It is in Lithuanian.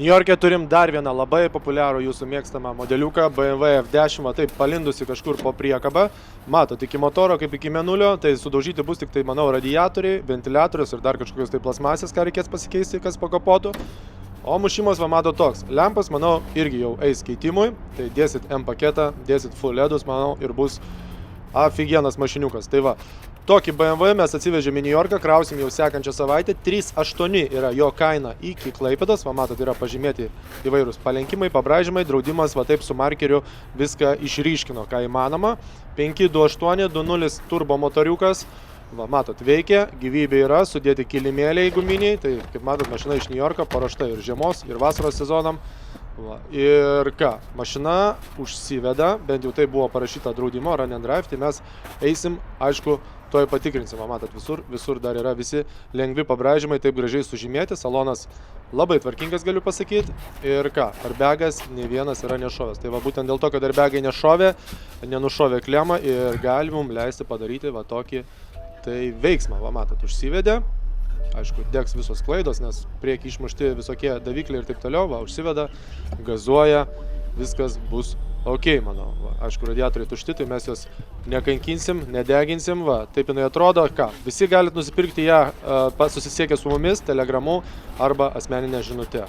Niujorke turim dar vieną labai populiarų jūsų mėgstamą modeliuką BMW F10, taip palindusi kažkur po priekabą. Matot, iki motoro kaip iki mėnulio, tai sudaužyti bus tik tai, manau, radiatoriai, ventiliatorius ir dar kažkokios tai plasmasės, ką reikės pasikeisti, kas pakapotų. O mušimas, va, matot toks. Lempas, manau, irgi jau eis keitimui, tai dėsit M paketą, dėsit full LEDus, manau, ir bus afigienas mašiniukas. Tai va, tokį BMW mes atsivežėme į Niujorką, krausim jau sekančią savaitę. 3,8 yra jo kaina iki Klaipėdos. Va, matot, yra pažymėti įvairūs palenkimai, pabraižymai, draudimas, va taip su markeriu viską išryškino, ką įmanoma. 528 2.0 turbo motoriukas. Va, matot, veikia, gyvybė yra, sudėti kilimėliai guminiai. Tai, kaip matot, mašina iš Niujorko paruošta ir žiemos, ir vasaros sezonam. Va, ir ką, mašina užsiveda, bent jau tai buvo parašyta draudimo, run and drive, tai mes eisim, aišku, toj patikrinsim. Va, matot, visur dar yra visi lengvi pabraižymai, taip gražiai sužymėti, salonas labai tvarkingas, galiu pasakyti. Ir ką, airbagas nei vienas yra nešovęs. Tai va, būtent dėl to, kad airbagai nešovė, nenušovė klemą ir gali mums leisti padaryti va tokį tai veiksmą. Va, matot, užsivedė. Aišku, degs visos klaidos, nes prieki išmušti visokie davikliai ir taip toliau. Va, užsiveda, gazuoja, viskas bus ok, manau. Va, aišku, radiatoriai tušti, tai mes juos nekankinsim, nedeginsim. Va, taip jinai atrodo. Ką, visi galite nusipirkti ją susisiekę su mumis, telegramu arba asmeninę žinutę.